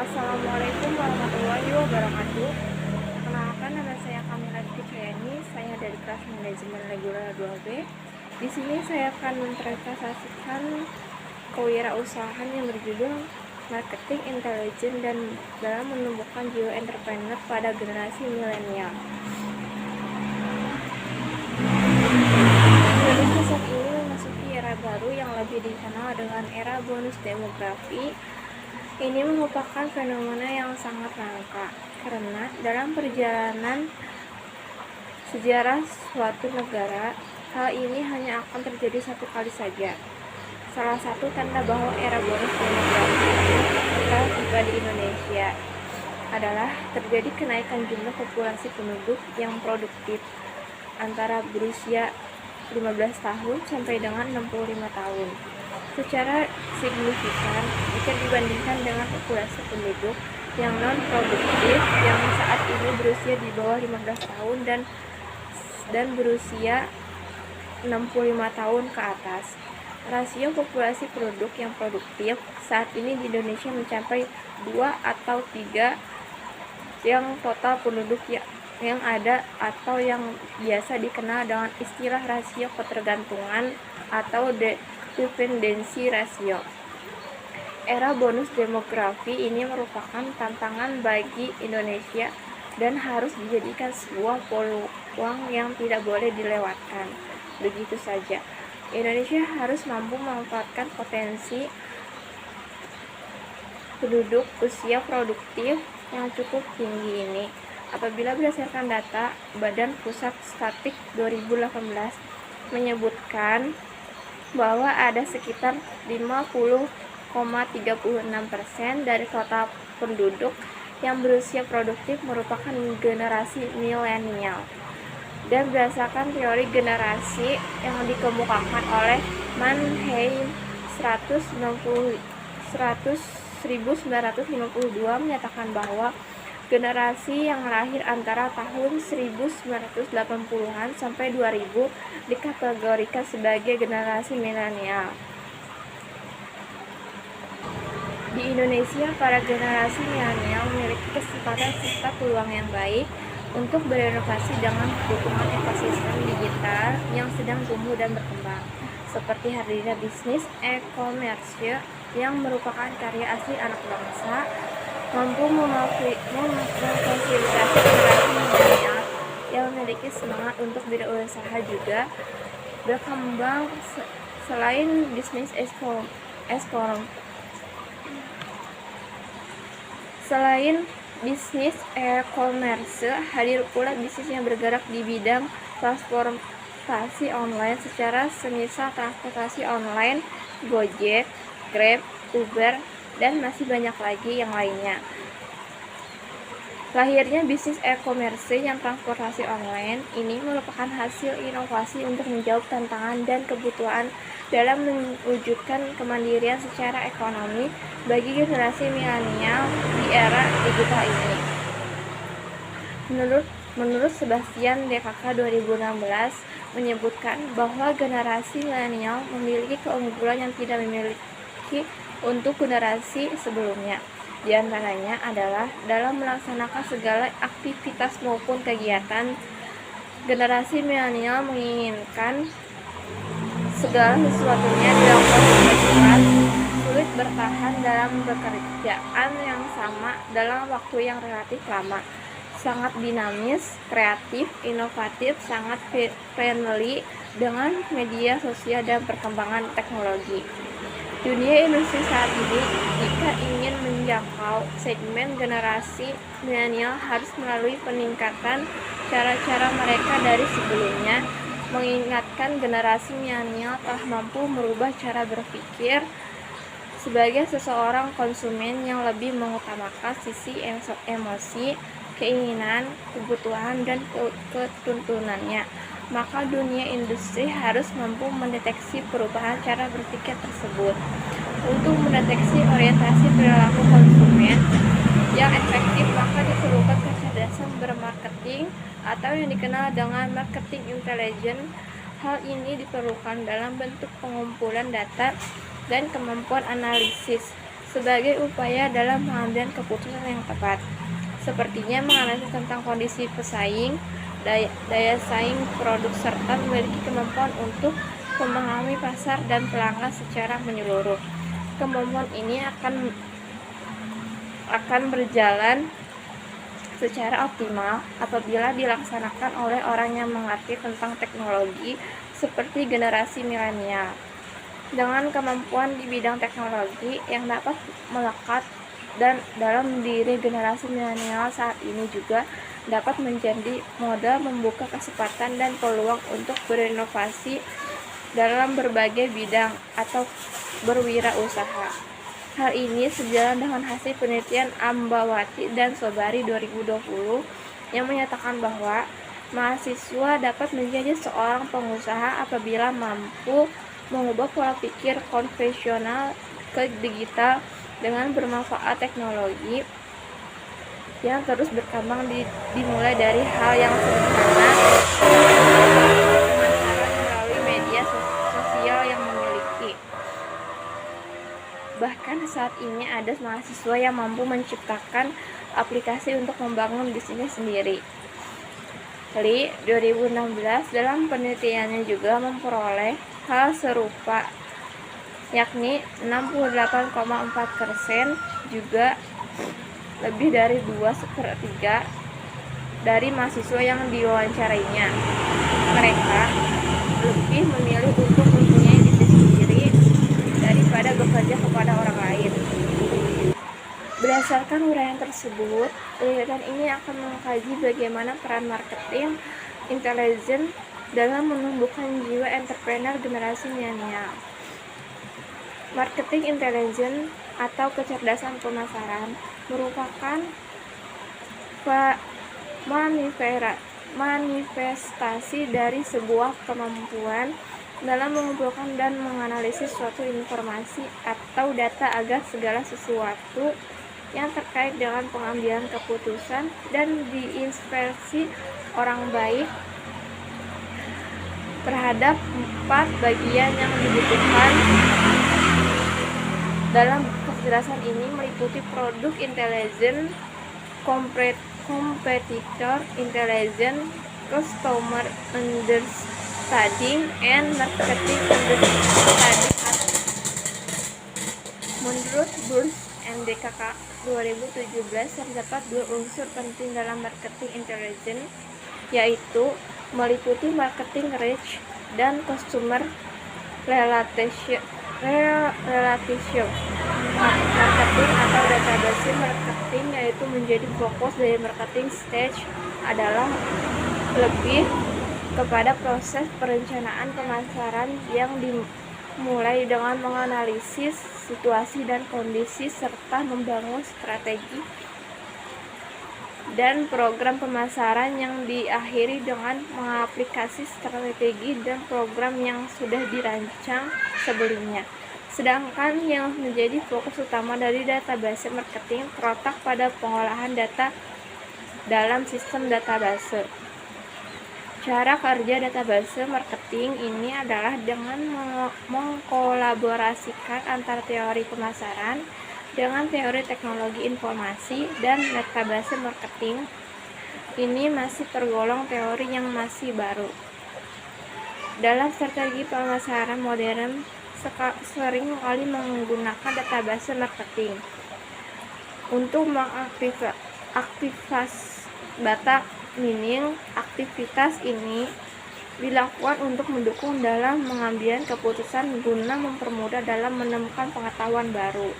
Assalamualaikum warahmatullahi wabarakatuh. Perkenalkan, nama saya Kamila Dikayani. Saya dari kelas manajemen reguler 2B. Di sini saya akan mempresentasikan kewirausahaan yang berjudul Marketing Intelijen dan dalam menumbuhkan jiwa entrepreneur pada generasi milenial. Indonesia saat ini memasuki era baru yang lebih dikenal dengan era bonus demografi. Ini merupakan fenomena yang sangat langka, karena dalam perjalanan sejarah suatu negara, hal ini hanya akan terjadi satu kali saja. Salah satu tanda bahwa era bonus demografi telah tiba di Indonesia adalah terjadi kenaikan jumlah populasi penduduk yang produktif antara berusia 15 tahun sampai dengan 65 tahun. Secara signifikan jika dibandingkan dengan populasi penduduk yang non-produktif yang saat ini berusia di bawah 15 tahun dan berusia 65 tahun ke atas. Rasio populasi penduduk yang produktif saat ini di Indonesia mencapai 2 atau 3 yang total penduduk yang ada atau yang biasa dikenal dengan istilah rasio ketergantungan atau dependency ratio. Era bonus demografi ini merupakan tantangan bagi Indonesia dan harus dijadikan sebuah peluang yang tidak boleh dilewatkan. Begitu saja, Indonesia harus mampu memanfaatkan potensi penduduk usia produktif yang cukup tinggi ini. Apabila berdasarkan data Badan Pusat Statistik 2018 menyebutkan bahwa ada sekitar 50,36% dari total penduduk yang berusia produktif merupakan generasi milenial. Dan berdasarkan teori generasi yang dikemukakan oleh Mannheim 1952 menyatakan bahwa generasi yang lahir antara tahun 1980-an sampai 2000 dikategorikan sebagai generasi milenial. Di Indonesia, para generasi milenial memiliki kesempatan serta peluang yang baik untuk berinovasi dengan dukungan ekosistem digital yang sedang tumbuh dan berkembang, seperti hadirnya bisnis e-commerce yang merupakan karya asli anak bangsa, mampu memfasilitasi generasi milenial yang memiliki semangat untuk berusaha juga berkembang. Selain bisnis e-commerce, hadir pula bisnis yang bergerak di bidang transportasi online semisal transportasi online, Gojek, Grab, Uber, dan masih banyak lagi yang lainnya. Lahirnya bisnis e-commerce yang transportasi online ini merupakan hasil inovasi untuk menjawab tantangan dan kebutuhan dalam mewujudkan kemandirian secara ekonomi bagi generasi milenial di era digital ini. Menurut Sebastian DKK 2016 menyebutkan bahwa generasi milenial memiliki keunggulan yang tidak dimiliki untuk generasi sebelumnya. Di antaranya adalah dalam melaksanakan segala aktivitas maupun kegiatan. Generasi milenial menginginkan segala sesuatunya dilakukan dengan cepat, sulit bertahan dalam pekerjaan yang sama dalam waktu yang relatif lama, sangat dinamis, kreatif, inovatif, sangat friendly dengan media sosial dan perkembangan teknologi. Dunia industri saat ini, jika ingin menjangkau segmen generasi milenial, harus melalui peningkatan cara-cara mereka dari sebelumnya, mengingatkan generasi milenial telah mampu merubah cara berpikir sebagai seseorang konsumen yang lebih mengutamakan sisi emosi, keinginan, kebutuhan, dan ketuntunannya. Maka dunia industri harus mampu mendeteksi perubahan cara berpikir tersebut. Untuk mendeteksi orientasi perilaku konsumen yang efektif, maka diperlukan kecerdasan bermarketing atau yang dikenal dengan marketing intelligence. Hal ini diperlukan dalam bentuk pengumpulan data dan kemampuan analisis sebagai upaya dalam pengambilan keputusan yang tepat. Sepertinya menganalisis tentang kondisi pesaing, daya saing produk, serta memiliki kemampuan untuk memahami pasar dan pelanggan secara menyeluruh. Kemampuan ini akan berjalan secara optimal apabila dilaksanakan oleh orang yang mengerti tentang teknologi seperti generasi milenial. Dengan kemampuan di bidang teknologi yang dapat melekat dan dalam diri generasi milenial saat ini juga dapat menjadi modal membuka kesempatan dan peluang untuk berinovasi dalam berbagai bidang atau berwirausaha. Hal ini sejalan dengan hasil penelitian Ambawati dan Sobari 2020 yang menyatakan bahwa mahasiswa dapat menjadi seorang pengusaha apabila mampu mengubah pola pikir konvensional ke digital dengan bermanfaat teknologi yang terus berkembang dimulai dari hal yang sederhana pemasaran melalui media sosial yang memiliki. Bahkan saat ini ada mahasiswa yang mampu menciptakan aplikasi untuk membangun bisnis sendiri. Li 2016 dalam penelitiannya juga memperoleh hal serupa, yakni 68,4%, juga lebih dari 2/3 dari mahasiswa yang diwawancarainya. Mereka lebih memilih untuk mempunyai bisnis sendiri daripada bekerja kepada orang lain. Berdasarkan uraian tersebut, penelitian ini akan mengkaji bagaimana peran marketing intelijen dalam menumbuhkan jiwa entrepreneur generasi milenial. Marketing intelijen atau kecerdasan pemasaran merupakan manifestasi dari sebuah kemampuan dalam mengumpulkan dan menganalisis suatu informasi atau data agar segala sesuatu yang terkait dengan pengambilan keputusan dan diinspirasi orang baik terhadap 4 bagian yang dibutuhkan. Dalam kecerdasan ini meliputi produk intelijen, competitor intelligence, customer understanding, and marketing understanding. Menurut Burns and DKK 2017, terdapat 2 unsur penting dalam marketing intelligence, yaitu meliputi marketing reach dan customer relationship. Marketing atau database marketing, yaitu menjadi fokus dari marketing stage, adalah lebih kepada proses perencanaan pemasaran yang dimulai dengan menganalisis situasi dan kondisi serta membangun strategi dan program pemasaran yang diakhiri dengan mengaplikasi strategi dan program yang sudah dirancang sebelumnya. Sedangkan yang menjadi fokus utama dari database marketing terletak pada pengolahan data dalam sistem database. Cara kerja database marketing ini adalah dengan mengkolaborasikan antara teori pemasaran dengan teori teknologi informasi, dan database marketing ini masih tergolong teori yang masih baru. Dalam strategi pemasaran modern sering kali menggunakan database marketing untuk mengaktifasi data mining. Aktivitas ini dilakukan untuk mendukung dalam mengambil keputusan guna mempermudah dalam menemukan pengetahuan baru.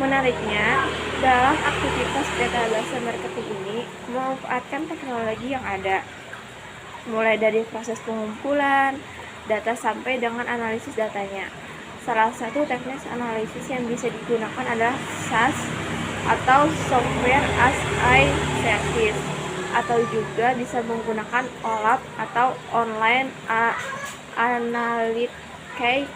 Menariknya, dalam aktivitas database marketing ini memanfaatkan teknologi yang ada, mulai dari proses pengumpulan data sampai dengan analisis datanya. Salah satu teknik analisis yang bisa digunakan adalah SaaS atau Software as a Service, atau juga bisa menggunakan OLAP atau Online Analytic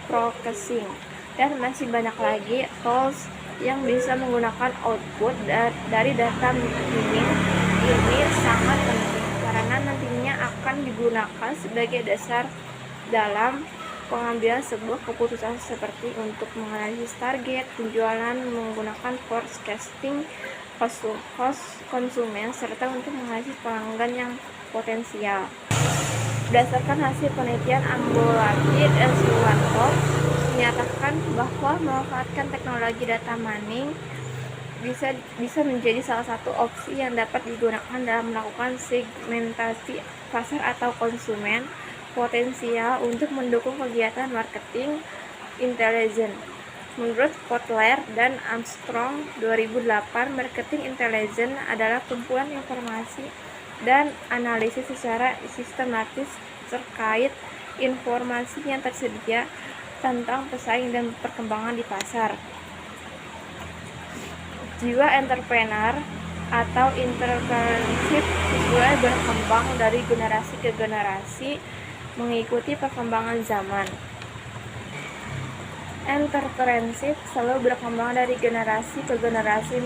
Processing, dan masih banyak lagi tools yang bisa menggunakan output dari data mining. Ini sangat penting karena nantinya akan digunakan sebagai dasar dalam pengambilan sebuah keputusan seperti untuk menganalisis target penjualan menggunakan forecasting konsumen serta untuk menganalisis pelanggan yang potensial. Berdasarkan hasil penelitian Ambolati dan Suwanto menyatakan bahwa memanfaatkan teknologi data mining bisa menjadi salah satu opsi yang dapat digunakan dalam melakukan segmentasi pasar atau konsumen potensial untuk mendukung kegiatan marketing intelijen. Menurut Kotler dan Armstrong 2008, marketing intelijen adalah kumpulan informasi dan analisis secara sistematis terkait informasi yang tersedia tentang pesaing dan perkembangan di pasar. Jiwa entrepreneur atau entrepreneurship mulai berkembang dari generasi ke generasi mengikuti perkembangan zaman. Entrepreneurship selalu berkembang dari generasi ke generasi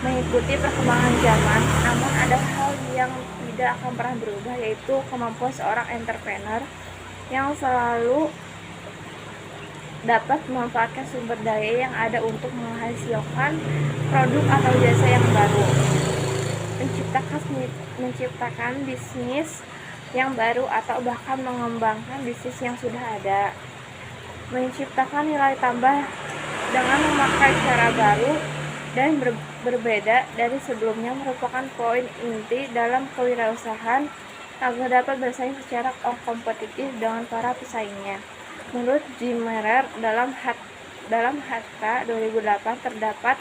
mengikuti perkembangan zaman, namun ada hal yang tidak akan pernah berubah, yaitu kemampuan seorang entrepreneur yang selalu dapat memanfaatkan sumber daya yang ada untuk menghasilkan produk atau jasa yang baru, menciptakan bisnis yang baru atau bahkan mengembangkan bisnis yang sudah ada, menciptakan nilai tambah dengan memakai cara baru dan berbeda dari sebelumnya merupakan poin inti dalam kewirausahaan agar dapat bersaing secara kompetitif dengan para pesaingnya. Menurut Jim Merer dalam Hatta 2008 terdapat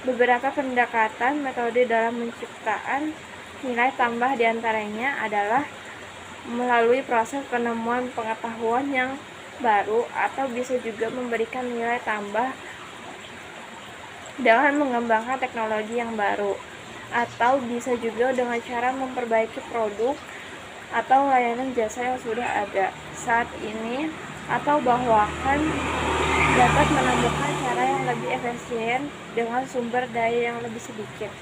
beberapa pendekatan metode dalam menciptakan nilai tambah, diantaranya adalah melalui proses penemuan pengetahuan yang baru atau bisa juga memberikan nilai tambah dengan mengembangkan teknologi yang baru, atau bisa juga dengan cara memperbaiki produk atau layanan jasa yang sudah ada saat ini, atau bahkan dapat menemukan cara yang lebih efisien dengan sumber daya yang lebih sedikit.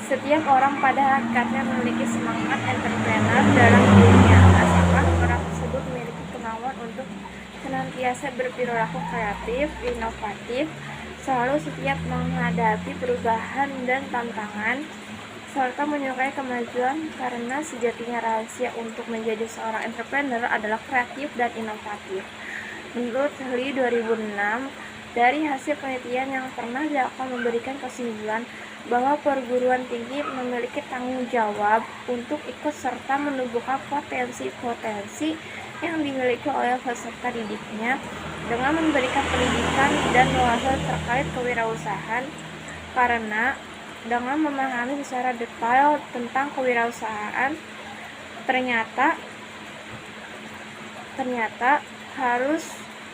Setiap orang pada hakikatnya memiliki semangat entrepreneur dalam dirinya, asalkan orang tersebut memiliki kemauan untuk senantiasa berperilaku kreatif, inovatif, selalu siap menghadapi perubahan dan tantangan, serta menyukai kemajuan, karena sejatinya rahasia untuk menjadi seorang entrepreneur adalah kreatif dan inovatif. Menurut Lee 2006, dari hasil penelitian yang pernah dilakukan memberikan kesimpulan bahwa perguruan tinggi memiliki tanggung jawab untuk ikut serta menumbuhkan potensi-potensi yang dimiliki oleh peserta didiknya dengan memberikan pendidikan dan wawasan terkait kewirausahaan, karena dengan memahami secara detail tentang kewirausahaan ternyata harus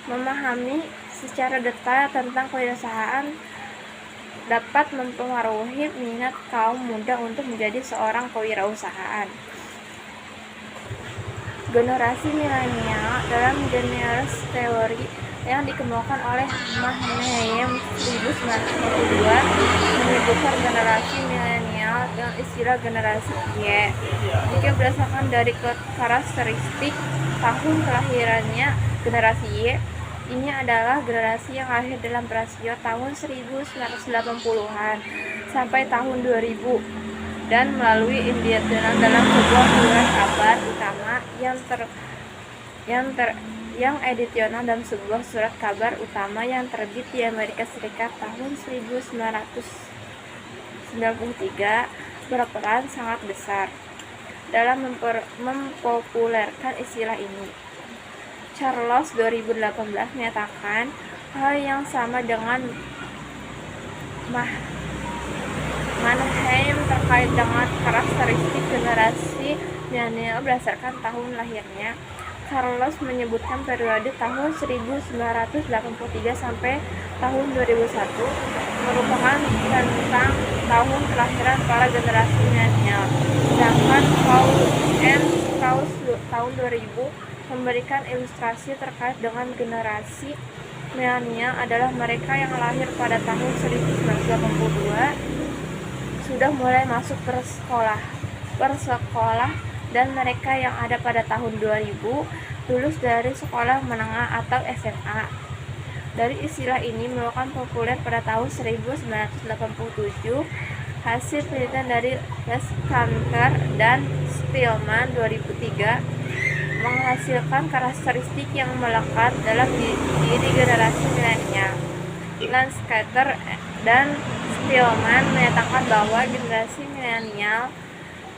memahami secara detail tentang kewirausahaan dapat mempengaruhi minat kaum muda untuk menjadi seorang kewirausahaan. Generasi milenial dalam generasi teori yang dikemukakan oleh Mahneem 1952 menyebutkan generasi milenial dengan istilah generasi Y. Jika berdasarkan dari karakteristik tahun kelahirannya generasi Y, ini adalah generasi yang lahir dalam rasio tahun 1980-an sampai tahun 2000 dan melalui Indiana dalam sebuah surat kabar utama yang editorial dalam sebuah surat kabar utama yang terbit di Amerika Serikat tahun 1993 berperan sangat besar dalam mempopulerkan istilah ini. Charles 2018 menyatakan hal yang sama dengan Mannheim terkait dengan karakteristik generasi milenial berdasarkan tahun lahirnya. Charles menyebutkan periode tahun 1983 sampai tahun 2001 merupakan tentang tahun kelahiran para generasi milenial, sedangkan Paul and Strauss tahun 2000 memberikan ilustrasi terkait dengan generasi milenial adalah mereka yang lahir pada tahun 1982 sudah mulai masuk persekolah dan mereka yang ada pada tahun 2000 lulus dari sekolah menengah atau SMA. Dari istilah ini merupakan populer pada tahun 1987. Hasil penelitian dari Les Kanter dan Spillman 2003 menghasilkan karakteristik yang melekat dalam diri generasi milenial. Les Kanter dan Spillman menyatakan bahwa generasi milenial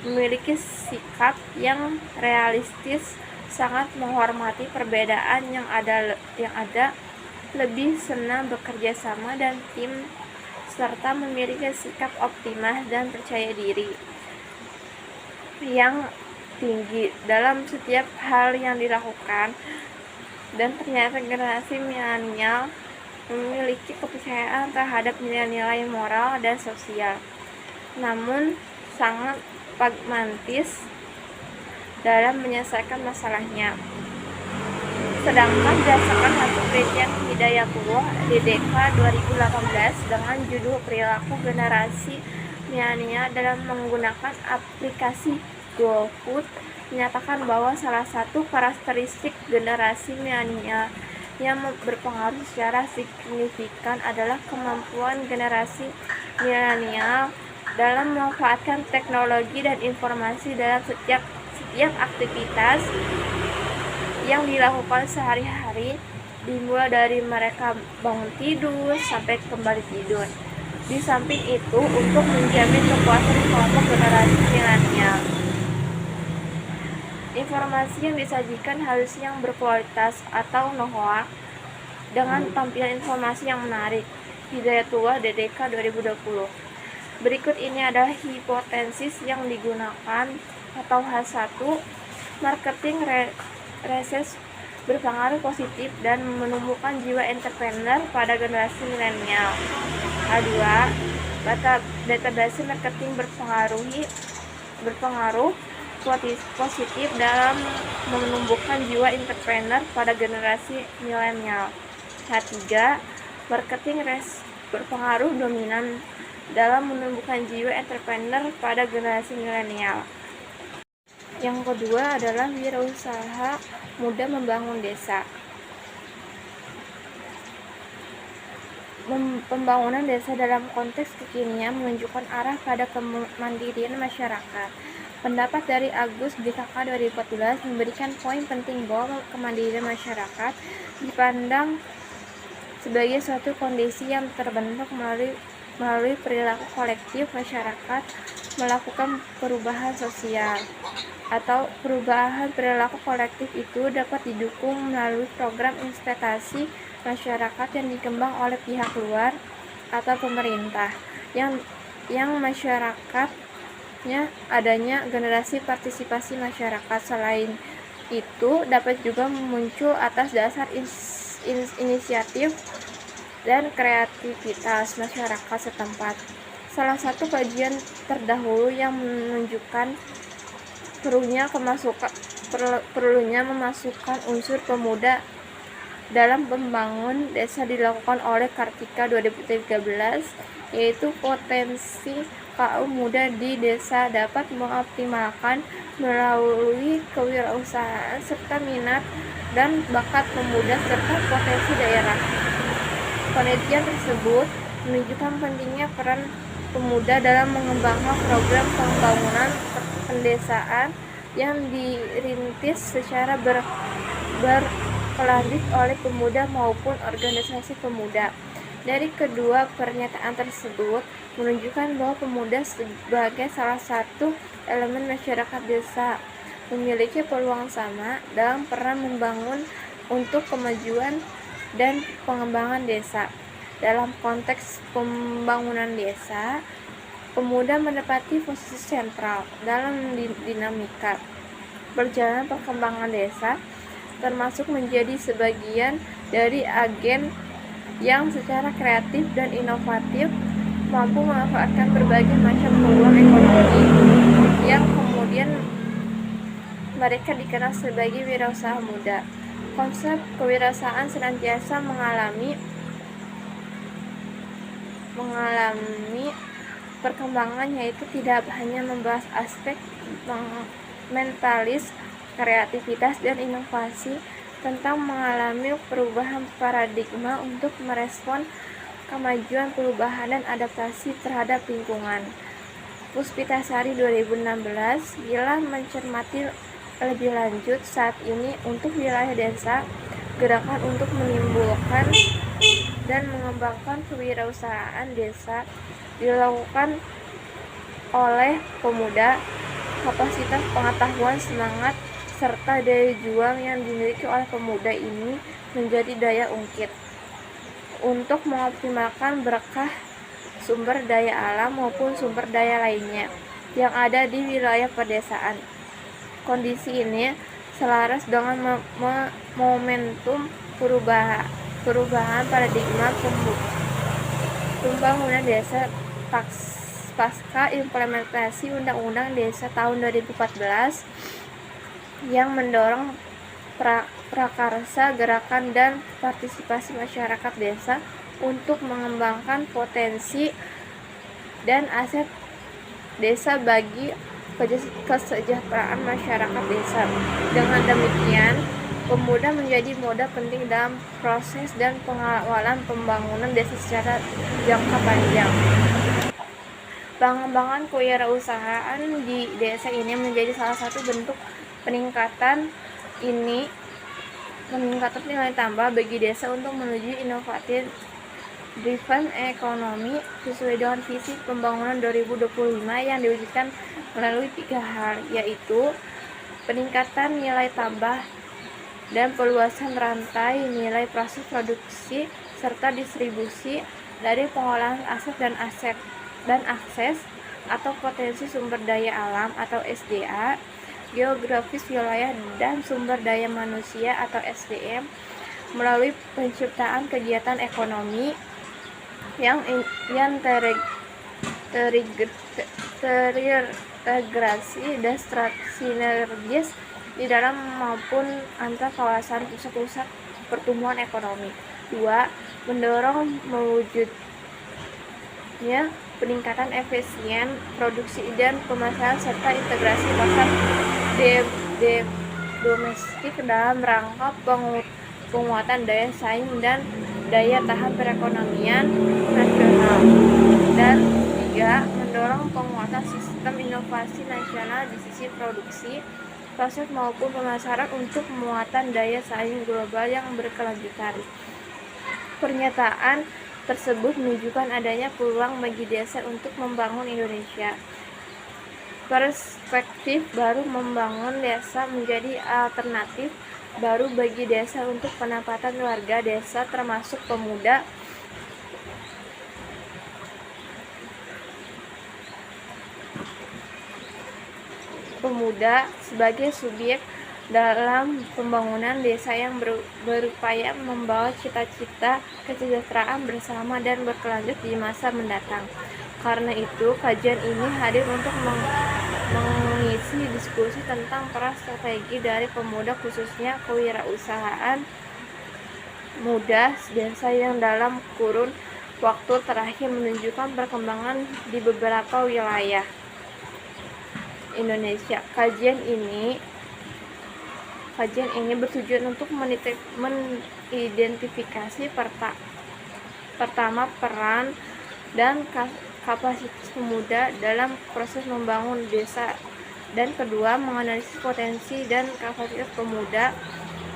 memiliki sikap yang realistis, sangat menghormati perbedaan yang ada, lebih senang bekerja sama dan tim, serta memiliki sikap optimis dan percaya diri yang tinggi dalam setiap hal yang dilakukan. Dan ternyata generasi milenial memiliki kepercayaan terhadap nilai-nilai moral dan sosial, namun sangat pragmatis dalam menyelesaikan masalahnya. Sedangkan berdasarkan hasil penelitian Hidayatullah DDK 2018 dengan judul Perilaku Generasi Milenial dalam Menggunakan Aplikasi GoFood, menyatakan bahwa salah satu karakteristik generasi milenial yang berpengaruh secara signifikan adalah kemampuan generasi milenial dalam memanfaatkan teknologi dan informasi dalam setiap aktivitas yang dilakukan sehari-hari, dimulai dari mereka bangun tidur sampai kembali tidur. Di samping itu, untuk menjamin kepuasan kelompok generasi milenial, informasi yang disajikan harus yang berkualitas atau no-hoax dengan tampilan informasi yang menarik. Hidayatullah DDK 2020. Berikut ini adalah hipotesis yang digunakan atau H1. Marketing research berpengaruh positif dan menumbuhkan jiwa entrepreneur pada generasi milenial. A2, database marketing berpengaruh positif dalam menumbuhkan jiwa entrepreneur pada generasi milenial. H3, marketing berpengaruh dominan dalam menumbuhkan jiwa entrepreneur pada generasi milenial. Yang kedua adalah wirausaha muda membangun desa. Pembangunan desa dalam konteks kekinian menunjukkan arah pada kemandirian masyarakat. Pendapat dari Agus BKK 2014 memberikan poin penting bahwa kemandirian masyarakat dipandang sebagai suatu kondisi yang terbentuk melalui perilaku kolektif masyarakat melakukan perubahan sosial, atau perubahan perilaku kolektif itu dapat didukung melalui program investasi masyarakat yang dikembang oleh pihak luar atau pemerintah, yang masyarakatnya adanya generasi partisipasi masyarakat. Selain itu dapat juga muncul atas dasar inisiatif dan kreativitas masyarakat setempat. Salah satu kajian terdahulu yang menunjukkan perlunya memasukkan unsur pemuda dalam membangun desa dilakukan oleh Kartika 2013, yaitu potensi kaum muda di desa dapat mengoptimalkan melalui kewirausahaan serta minat dan bakat pemuda serta potensi daerah. Penelitian tersebut menunjukkan pentingnya peran pemuda dalam mengembangkan program pembangunan pendesaan yang dirintis secara berkelanjut oleh pemuda maupun organisasi pemuda. Dari kedua pernyataan tersebut menunjukkan bahwa pemuda sebagai salah satu elemen masyarakat desa memiliki peluang sama dalam peran membangun untuk kemajuan dan pengembangan desa. Dalam konteks pembangunan desa, pemuda menempati posisi sentral dalam dinamika berjalan perkembangan desa, termasuk menjadi sebagian dari agen yang secara kreatif dan inovatif mampu memanfaatkan berbagai macam peluang ekonomi yang kemudian mereka dikenal sebagai wirausaha muda. Konsep kewirausahaan senantiasa mengalami perkembangan, yaitu tidak hanya membahas aspek mentalis kreativitas, dan inovasi tentang mengalami perubahan paradigma untuk merespon kemajuan, perubahan, dan adaptasi terhadap lingkungan. Puspitasari 2016 bila mencermati lebih lanjut saat ini untuk wilayah desa, gerakan untuk menimbulkan dan mengembangkan kewirausahaan desa dilakukan oleh pemuda. Kapasitas pengetahuan, semangat, serta daya juang yang dimiliki oleh pemuda ini menjadi daya ungkit untuk mengoptimalkan berkah sumber daya alam maupun sumber daya lainnya yang ada di wilayah pedesaan. Kondisi ini selaras dengan momentum perubahan paradigma pembangunan desa pasca implementasi Undang-Undang Desa tahun 2014 yang mendorong prakarsa, gerakan, dan partisipasi masyarakat desa untuk mengembangkan potensi dan aset desa bagi kesejahteraan masyarakat desa. Dengan demikian, pemuda menjadi moda penting dalam proses dan pengawalan pembangunan desa secara jangka panjang. Pengembangan kewirausahaan di desa ini menjadi salah satu bentuk peningkatan nilai tambah bagi desa untuk menuju inovatif driven ekonomi sesuai dengan visi pembangunan 2025 yang diwujudkan melalui 3 hal, yaitu peningkatan nilai tambah dan perluasan rantai nilai proses produksi serta distribusi dari pengolahan aset dan akses atau potensi sumber daya alam atau SDA, geografis wilayah dan sumber daya manusia atau SDM melalui penciptaan kegiatan ekonomi yang terintegrasi dan sinergis di dalam maupun antar kawasan pusat-pusat pertumbuhan ekonomi. 2. Mendorong mewujudnya peningkatan efisien produksi dan pemasaran serta integrasi pasar domestik dalam rangka penguatan daya saing dan daya tahan perekonomian nasional. Dan 3. Mendorong penguatan sistem inovasi nasional di sisi produksi, proses maupun pemasaran untuk penguatan daya saing global yang berkelanjutan. Pernyataan tersebut menunjukkan adanya peluang bagi desa untuk membangun Indonesia. Perspektif baru membangun desa menjadi alternatif baru bagi desa untuk penempatan warga desa termasuk pemuda sebagai subjek dalam pembangunan desa yang berupaya membawa cita-cita kesejahteraan bersama dan berkelanjut di masa mendatang. Karena itu, kajian ini hadir untuk mengisi diskusi tentang peran strategi dari pemuda, khususnya kewirausahaan muda desa yang dalam kurun waktu terakhir menunjukkan perkembangan di beberapa wilayah Indonesia. Kajian ini bertujuan untuk mengidentifikasi pertama peran dan kapasitas pemuda dalam proses membangun desa, dan kedua menganalisis potensi dan kapasitas pemuda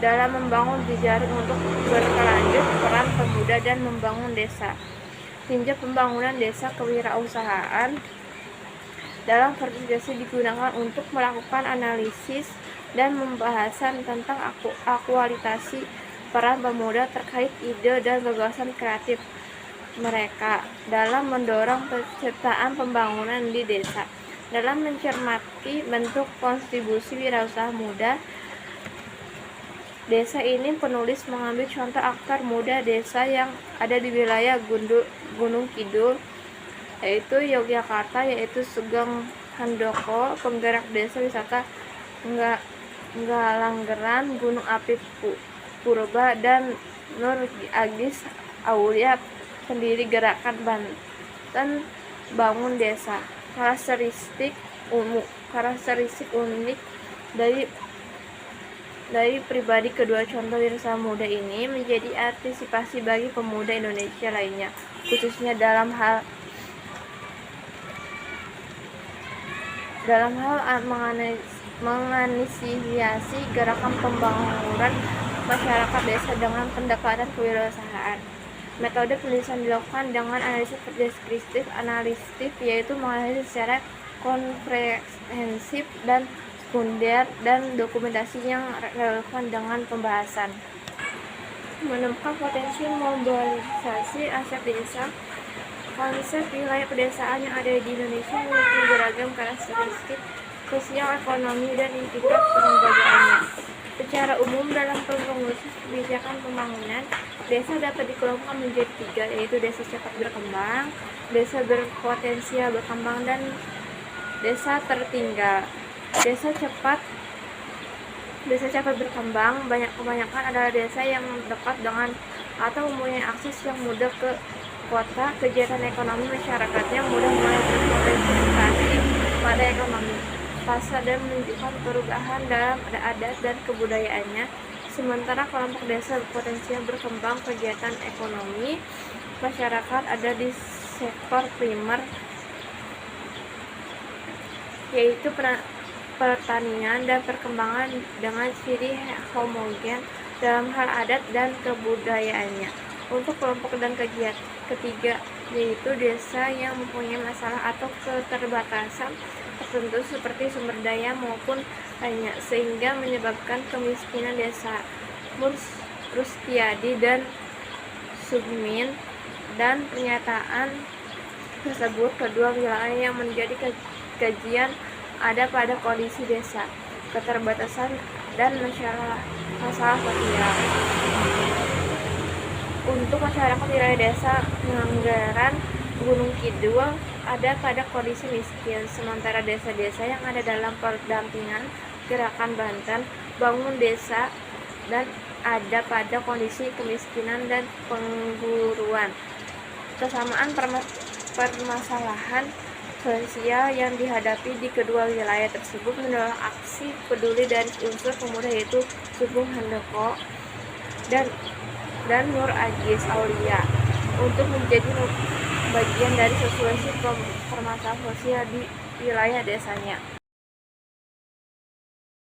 dalam membangun jejaring untuk berkelanjut peran pemuda dan membangun desa. Tinjau pembangunan desa kewirausahaan dalam verifikasi digunakan untuk melakukan analisis dan pembahasan tentang akualitasi peran pemuda terkait ide dan gagasan kreatif mereka dalam mendorong penciptaan pembangunan di desa. Dalam mencermati bentuk kontribusi wirausaha muda desa ini, penulis mengambil contoh aktor muda desa yang ada di wilayah Gunung Kidul, yaitu Yogyakarta, yaitu Sugeng Handoko, penggerak desa wisata Ngalanggeran, Gunung Api Purba, dan Nur Agis Aulia, pendiri gerakan Banten Bangun Desa. Karakteristik unik dari dari pribadi kedua contoh wira muda ini menjadi antisipasi bagi pemuda Indonesia lainnya, khususnya dalam hal menginisiasi gerakan pembangunan masyarakat desa dengan pendekatan kewirausahaan. Metode penulisan dilakukan dengan analisis deskriptif analitik, yaitu menganalisis secara komprehensif dan sekunder dan dokumentasi yang relevan dengan pembahasan. Menemukan potensi mobilisasi aset desa. Konsep wilayah pedesaan yang ada di Indonesia memiliki beragam karakteristik sosial, ekonomi, dan integritas kelembagaannya. Secara umum, dalam pengurusan kebijakan pembangunan, desa dapat dikelompokkan menjadi 3, yaitu desa cepat berkembang, desa berpotensial berkembang, dan desa tertinggal. Desa cepat berkembang kebanyakan adalah desa yang dekat dengan atau mempunyai akses yang mudah ke kota. Kegiatan ekonomi masyarakatnya mudah mulai berpotensi pada ekonomi pasar dan menunjukkan perubahan dalam adat dan kebudayaannya. Sementara kelompok desa berpotensial berkembang, kegiatan ekonomi masyarakat ada di sektor primer, yaitu pertanian dan perkembangan dengan ciri homogen dalam hal adat dan kebudayaannya. Untuk kelompok dan ketiga, yaitu desa yang mempunyai masalah atau keterbatasan tertentu seperti sumber daya maupun lainnya, sehingga menyebabkan kemiskinan desa. Rustiadi dan Sugmin, dan pernyataan tersebut kedua wilayah yang menjadi kajian ada pada kondisi desa, keterbatasan, dan masalah sosial. Untuk masyarakat wilayah desa Nganggaran Gunung Kidul ada pada kondisi miskin, sementara desa-desa yang ada dalam pendampingan gerakan Banten Bangun Desa dan ada pada kondisi kemiskinan dan pengguruan. Kesamaan permasalahan sosial yang dihadapi di kedua wilayah tersebut menolak aksi peduli dari unsur pemuda, yaitu Sugeng Handoko dan Nur Ajis Aulia, untuk menjadi bagian dari solusi permasalahan sosial di wilayah desanya.